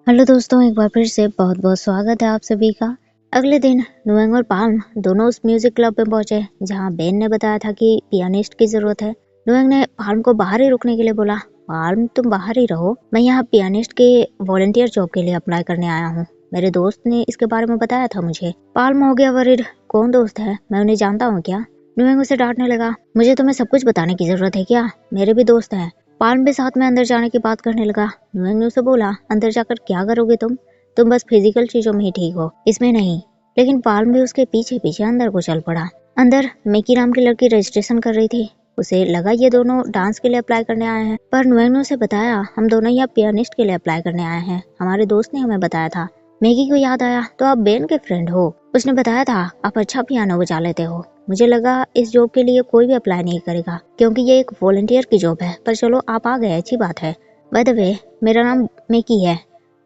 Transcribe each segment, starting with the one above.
Hello दोस्तों, एक बार फिर से बहुत बहुत स्वागत है आप सभी का। अगले दिन नुएंग और पाल्म दोनों उस म्यूजिक क्लब में पहुंचे जहां बेन ने बताया था कि पियानिस्ट की जरूरत है। नुएंग ने पाल्म को बाहर ही रुकने के लिए बोला, पाल्म तुम बाहर ही रहो, मैं यहाँ पियानिस्ट के वॉलंटियर जॉब के लिए अप्लाई करने आया हूँ। मेरे दोस्त ने इसके बारे में बताया था मुझे। पाल्म हो गया वरीड, कौन दोस्त है, मैं उन्हें जानता हूँ क्या? नुएंग उसे डांटने लगा, मुझे तुम्हें सब कुछ बताने की जरूरत है क्या? मेरे भी दोस्त हैं। पाल्म भी साथ में अंदर जाने की बात करने लगा। नुएंग ने उसे बोला, अंदर जाकर क्या करोगे तुम बस फिजिकल चीजों में ही ठीक हो, इसमें नहीं। लेकिन पाल्म भी उसके पीछे पीछे अंदर को चल पड़ा। अंदर मेकी नाम की लड़की रजिस्ट्रेशन कर रही थी। उसे लगा ये दोनों डांस के लिए अप्लाई करने आए हैं, पर नुएंग ने उसे बताया, हम दोनों यहाँ पियानिस्ट के लिए अप्लाई करने आए हैं, हमारे दोस्त ने हमें बताया था। मैगी को याद आया, तो आप बेन के फ्रेंड हो, उसने बताया था आप अच्छा पियानो बजा लेते हो। मुझे लगा इस जॉब के लिए कोई भी अप्लाई नहीं करेगा क्योंकि ये एक वॉलंटियर की जॉब है, पर चलो आप आ गए, अच्छी बात है। बाय द वे, मेरा नाम मेकी है।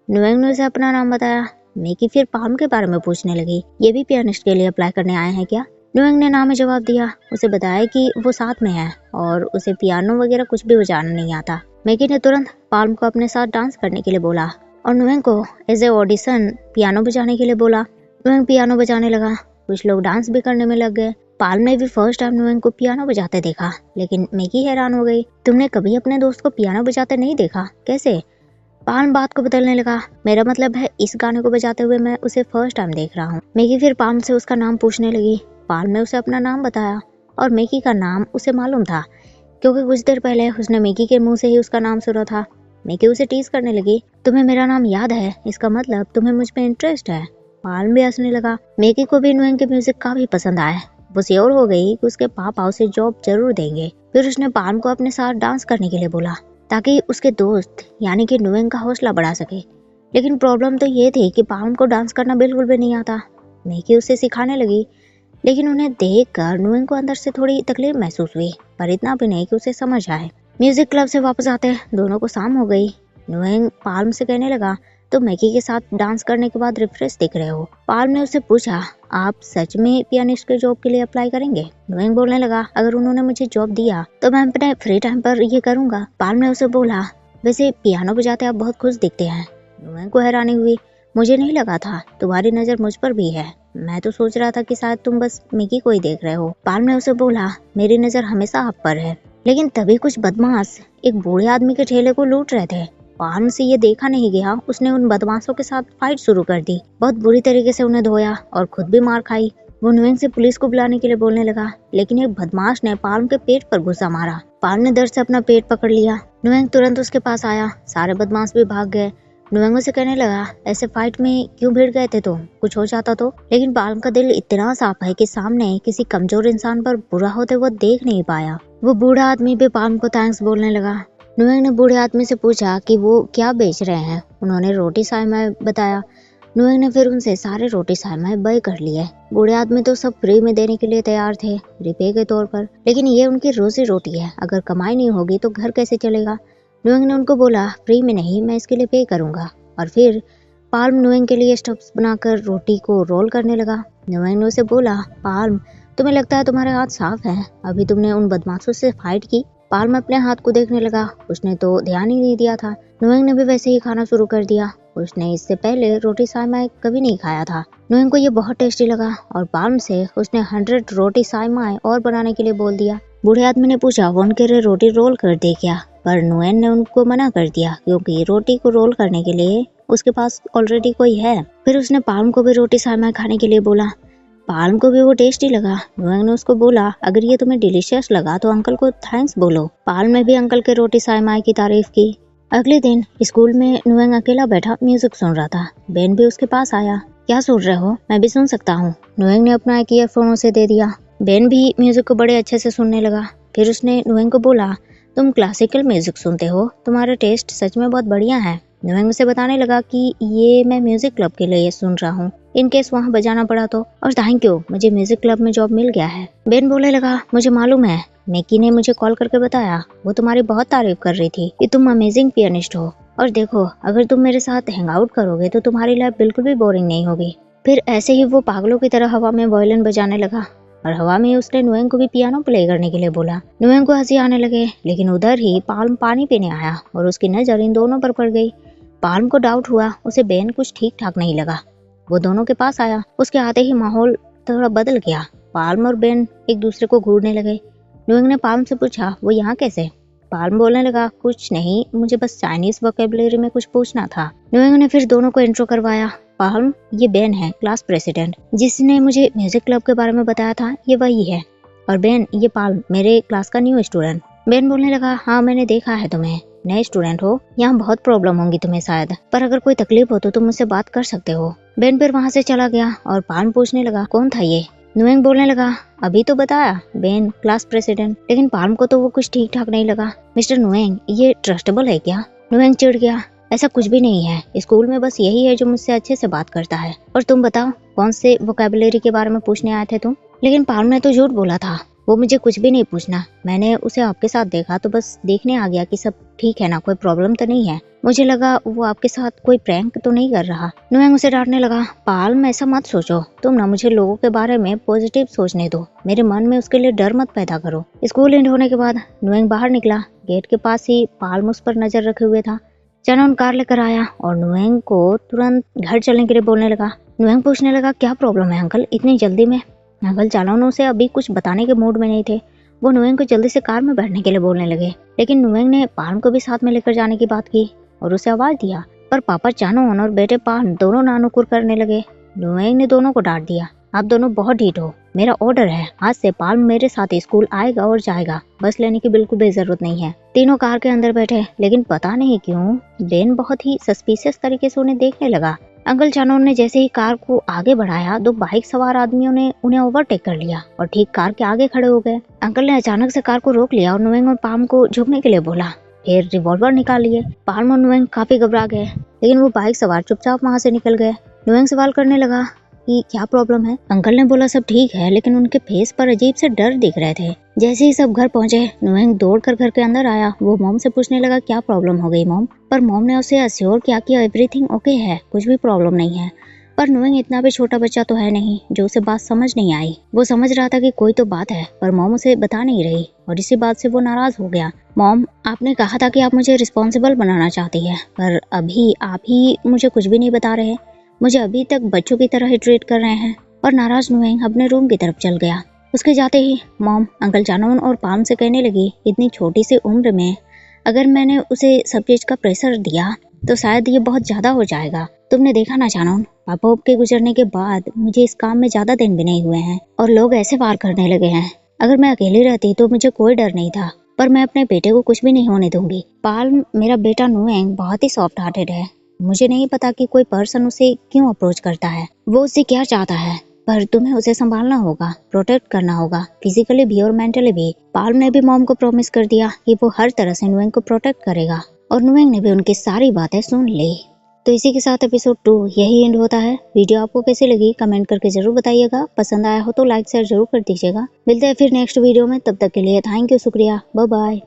नुएंग ने उसे अपना नाम बताया। मेकी फिर पाल्म के बारे में पूछने लगी, ये भी पियानिस्ट के लिए अप्लाई करने आए हैं क्या? नुएंग ने नाम में जवाब दिया। उसे बताया कि वो साथ में है और उसे पियानो वगैरह कुछ भी बजाना नहीं आता। मेकी ने तुरंत पाल्म को अपने साथ डांस करने के लिए बोला और नुएंग को एज ए ऑडिशन पियानो बजाने के लिए बोला। नुएंग पियानो बजाने लगा, कुछ लोग डांस भी करने में लग गए। पाल्म ने भी फर्स्ट टाइम नुएंग को पियानो बजाते देखा, लेकिन मेकी हैरान हो गई, तुमने कभी अपने दोस्त को पियानो बजाते नहीं देखा, कैसे? पाल्म बात को बदलने लगा, मेरा मतलब है इस गाने को बजाते हुए मैं उसे फर्स्ट टाइम देख रहा हूँ। मेकी फिर पाल्म से उसका नाम पूछने लगी। पाल्म ने उसे अपना नाम बताया और मेकी का नाम उसे मालूम था क्योंकि कुछ देर पहले उसने मेकी के मुंह से ही उसका नाम सुना था। मेकी उसे टीज करने लगी, तुम्हें मेरा नाम याद है, इसका मतलब तुम्हें मुझ में इंटरेस्ट है। पाल्म भी हंसने लगा। मेकी को भी नुएंग के म्यूजिक काफी पसंद आया। वो श्योर हो गई कि उसके पापा उसे जॉब जरूर देंगे। फिर उसने पाल्म को अपने साथ डांस करने के लिए बोला ताकि उसके दोस्त यानी कि नुएंग का हौसला बढ़ा सके। लेकिन प्रॉब्लम तो ये थी कि पाल्म को डांस करना बिल्कुल भी नहीं आता। मेकी उसे सिखाने लगी, लेकिन उन्हें देखकर नुएंग को अंदर से थोड़ी तकलीफ महसूस हुई, पर इतना भी नहीं कि उसे समझ आए। म्यूजिक क्लब से वापस आते दोनों को शाम हो गई। नुएंग पाल्म से कहने लगा, तो मैकी के साथ डांस करने के बाद रिफ्रेश दिख रहे हो। पाल्म ने उससे पूछा, आप सच में पियानिस्ट के जॉब के लिए अप्लाई करेंगे? नुएंग बोलने लगा, अगर उन्होंने मुझे जॉब दिया तो मैं अपने फ्री टाइम पर ये करूंगा। पाल्म ने उसे बोला, वैसे पियानो बजाते आप बहुत खुश दिखते हैं। नुएंग को हैरानी हुई, मुझे नहीं लगा था, तुम्हारी नजर मुझ पर भी है, मैं तो सोच रहा था कि शायद तुम बस मिकी को ही देख रहे हो। पाल्म ने उसे बोला, मेरी नजर हमेशा आप पर है। लेकिन तभी कुछ बदमाश एक बूढ़े आदमी के ठेले को लूट रहे थे। पाल्म से ये देखा नहीं गया, उसने उन बदमाशों के साथ फाइट शुरू कर दी, बहुत बुरी तरीके से उन्हें धोया और खुद भी मार खाई। वो नुएंग से पुलिस को बुलाने के लिए बोलने लगा, लेकिन एक बदमाश ने पाल्म के पेट पर घुसा मारा। पाल्म ने दर्द से अपना पेट पकड़ लिया। नुएंग तुरंत उसके पास आया, सारे बदमाश भी भाग गए। नुएंग उसे कहने लगा, ऐसे फाइट में क्यों भिड़ गए थे तुम, कुछ हो जाता तो? लेकिन पाल्म का दिल इतना साफ है कि सामने किसी कमजोर इंसान पर बुरा होते वो देख नहीं पाया। वो बूढ़ा आदमी भी पाल्म को थैंक्स बोलने लगा। नुएंग ने बूढ़े आदमी से पूछा कि वो क्या बेच रहे हैं। उन्होंने रोटी साइमाई बताया। नुएंग ने फिर उनसे सारे रोटी साइमाई बाय कर लिए। बूढ़े आदमी तो सब फ्री में देने के लिए तैयार थे, रिपे के तौर पर, लेकिन ये उनकी रोजी रोटी है, अगर कमाई नहीं होगी तो घर कैसे चलेगा? नुएंग ने उनको बोला, फ्री में नहीं, मैं इसके लिए पे करूंगा। और फिर पाल्म नुएंग के लिए स्टफ्स बनाकर रोटी को रोल करने लगा। नुएंग ने उसे बोला, पाल्म तुम्हें लगता है तुम्हारे हाथ साफ हैं, अभी तुमने उन बदमाशों से फाइट की? पाल्म अपने हाथ को देखने लगा, उसने तो ध्यान ही नहीं दिया था। नुएंग ने भी वैसे ही खाना शुरू कर दिया। उसने इससे पहले रोटी साइमाई कभी नहीं खाया था। नुएंग को ये बहुत टेस्टी लगा और पाल्म से उसने 100 रोटी साइमाई और बनाने के लिए बोल दिया। बूढ़े आदमी ने पूछा, वो उनके लिए रोटी रोल कर दे क्या? पर नुएंग ने उनको मना कर दिया क्योंकि रोटी को रोल करने के लिए उसके पास ऑलरेडी कोई है। फिर उसने पाल्म को भी रोटी साइमाई खाने के लिए बोला। पाल्म को भी वो टेस्टी लगा। नुएंग ने उसको बोला, अगर ये तुम्हें डिलीशियस लगा तो अंकल को थैंक्स बोलो। पाल्म ने भी अंकल के रोटी साइमाई की तारीफ की। अगले दिन स्कूल में नुएंग अकेला बैठा म्यूजिक सुन रहा था। बेन भी उसके पास आया। क्या सुन रहे हो, मैं भी सुन सकता हूँ। नुएंग ने अपना एक ईयरफोन उसे दे दिया। बेन भी म्यूजिक को बड़े अच्छे से सुनने लगा। फिर उसने नुएंग को बोला, तुम क्लासिकल म्यूजिक सुनते हो, तुम्हारा टेस्ट सच में बहुत बढ़िया है। नुएंग उसे बताने लगा कि ये मैं म्यूजिक क्लब के लिए सुन रहा हूँ, इन केस वहाँ बजाना पड़ा तो, और थैंक यू, मुझे म्यूजिक क्लब में जॉब मिल गया है। बेन बोलने लगा, मुझे मालूम है, मेकी ने मुझे कॉल करके बताया, वो तुम्हारी बहुत तारीफ कर रही थी कि तुम अमेजिंग पियानिस्ट हो, और देखो अगर तुम मेरे साथ हैंग आउट करोगे तो तुम्हारी लाइफ बिल्कुल भी बोरिंग नहीं होगी। फिर ऐसे ही वो पागलों की तरह हवा में वायलिन बजाने लगा और हवा में उसने नुएंग को भी पियानो प्ले करने के लिए बोला। नुएंग को हंसी आने लगे, लेकिन उधर ही पाल्म पानी पीने आया और उसकी नजर इन दोनों पर पड़ गई। पाल्म को डाउट हुआ, उसे बेन कुछ ठीक ठाक नहीं लगा। वो दोनों के पास आया। उसके आते ही माहौल थोड़ा बदल गया। पाल्म और बेन एक दूसरे को घूरने लगे। नुएंग ने पाल्म से पूछा, वो यहाँ कैसे? पाल्म बोलने लगा, कुछ नहीं, मुझे बस चाइनीज वोकेबुलरी में कुछ पूछना था। नुएंग ने फिर दोनों को इंट्रो करवाया। पाल्म, ये बेन है, क्लास प्रेसिडेंट, जिसने मुझे म्यूजिक क्लब के बारे में बताया था, ये वही है। और बेन, ये पाल्म, मेरे क्लास का न्यू स्टूडेंट। बेन बोलने लगा, हाँ मैंने देखा है तुम्हें, नए स्टूडेंट हो, यहाँ बहुत प्रॉब्लम होंगी तुम्हें शायद, पर अगर कोई तकलीफ हो तो तुम मुझसे बात कर सकते हो। बेन फिर वहाँ से चला गया और पाल्म पूछने लगा, कौन था ये? नुएंग बोलने लगा, अभी तो बताया, बेन, क्लास प्रेसिडेंट। लेकिन पाल्म को तो वो कुछ ठीक ठाक नहीं लगा। मिस्टर नुएंग, ये ट्रस्टेबल है क्या? नुएंग चिढ़ गया, ऐसा कुछ भी नहीं है, स्कूल में बस यही है जो मुझसे अच्छे से बात करता है। और तुम बताओ, कौन से वोकेबुलरी के बारे में पूछने आए थे तुम? लेकिन पाल्म ने तो झूठ बोला था, वो मुझे कुछ भी नहीं पूछना, मैंने उसे आपके साथ देखा तो बस देखने आ गया कि सब ठीक है ना, कोई प्रॉब्लम तो नहीं है। मुझे लगा वो आपके साथ कोई प्रैंक तो नहीं कर रहा। नुएंग उसे डांटने लगा, पाल्म ऐसा मत सोचो, तुम ना मुझे लोगों के बारे में पॉजिटिव सोचने दो, मेरे मन में उसके लिए डर मत पैदा करो। स्कूल एंड होने के बाद नुएंग बाहर निकला। गेट के पास ही पाल्म उस पर नजर रखे हुए था। चनोन कार लेकर आया और नुएंग को तुरंत घर चलने के लिए बोलने लगा। नुएंग पूछने लगा, क्या प्रॉब्लम है अंकल, इतनी जल्दी में? अंकल चानोन उसे अभी कुछ बताने के मूड में नहीं थे। वो नुएंग को जल्दी से कार में बैठने के लिए बोलने लगे, लेकिन नुएंग ने पाल्म को भी साथ में लेकर जाने की बात की और उसे आवाज दिया, पर पापा चानोन और बेटे पाल्म दोनों नानुकुर करने लगे। नुएंग ने दोनों को डांट दिया, आप दोनों बहुत ढीठ हो, मेरा ऑर्डर है, आज से पाल्म मेरे साथ स्कूल आएगा और जाएगा, बस लेने की बिल्कुल भी जरूरत नहीं है। तीनों कार के अंदर बैठे, लेकिन पता नहीं क्यों बेन बहुत ही सस्पिशियस तरीके से उन्हें देखने लगा। अंकल चानोन ने जैसे ही कार को आगे बढ़ाया, दो बाइक सवार आदमियों ने उन्हें ओवरटेक कर लिया और ठीक कार के आगे खड़े हो गए। अंकल ने अचानक से कार को रोक लिया और नुएंग और पाल्म को झुकने के लिए बोला, फिर रिवॉल्वर निकाल लिए। पाल्म और नुएंग काफी घबरा गए, लेकिन वो बाइक सवार चुपचाप वहाँ से निकल गए। नुएंग सवाल करने लगा कि क्या प्रॉब्लम है? अंकल ने बोला सब ठीक है, लेकिन उनके फेस पर अजीब से डर दिख रहे थे। जैसे ही सब घर पहुंचे, नुएंग दौड़कर घर के अंदर आया। वो मॉम से पूछने लगा, क्या प्रॉब्लम हो गई मॉम? पर मॉम ने उसे अश्योर किया कि एवरीथिंग ओके है, कुछ भी प्रॉब्लम नहीं है। पर नुएंग इतना भी छोटा बच्चा तो है नहीं जो उसे बात समझ नहीं आई। वो समझ रहा था कि कोई तो बात है, पर मॉम उसे बता नहीं रही और इसी बात से वो नाराज हो गया। मॉम, आपने कहा था कि आप मुझे रिस्पॉन्सिबल बनाना चाहती है, पर अभी आप ही मुझे कुछ भी नहीं बता रहे, मुझे अभी तक बच्चों की तरह ही ट्रीट कर रहे हैं। और नाराज नुएंग अपने रूम की तरफ चल गया। उसके जाते ही मॉम अंकल चानोन और पाल्म से कहने लगी, इतनी छोटी सी उम्र में अगर मैंने उसे सब चीज का प्रेशर दिया तो शायद ये बहुत ज्यादा हो जाएगा। तुमने देखा ना चानोन, पापा के गुजरने के बाद मुझे इस काम में ज्यादा दिन भी नहीं हुए हैं और लोग ऐसे वार करने लगे हैं। अगर मैं अकेली रहती तो मुझे कोई डर नहीं था, पर मैं अपने बेटे को कुछ भी नहीं होने दूंगी। पाल्म, मेरा बेटा नुएंग बहुत ही सॉफ्ट हार्टेड है, मुझे नहीं पता कि कोई पर्सन उसे क्यों अप्रोच करता है, वो उससे क्या चाहता है, पर तुम्हें उसे संभालना होगा, प्रोटेक्ट करना होगा, फिजिकली भी और मेंटली भी। पाल्म ने भी मॉम को प्रॉमिस कर दिया कि वो हर तरह से नुएंग को प्रोटेक्ट करेगा और नुएंग ने भी उनकी सारी बातें सुन ली। तो इसी के साथ एपिसोड 2 यही एंड होता है। वीडियो आपको कैसी लगी कमेंट करके जरूर बताइएगा। पसंद आया हो तो लाइक शेयर जरूर कर दीजिएगा। मिलते हैं फिर नेक्स्ट वीडियो में, तब तक के लिए थैंक यू, शुक्रिया, बाय बाय।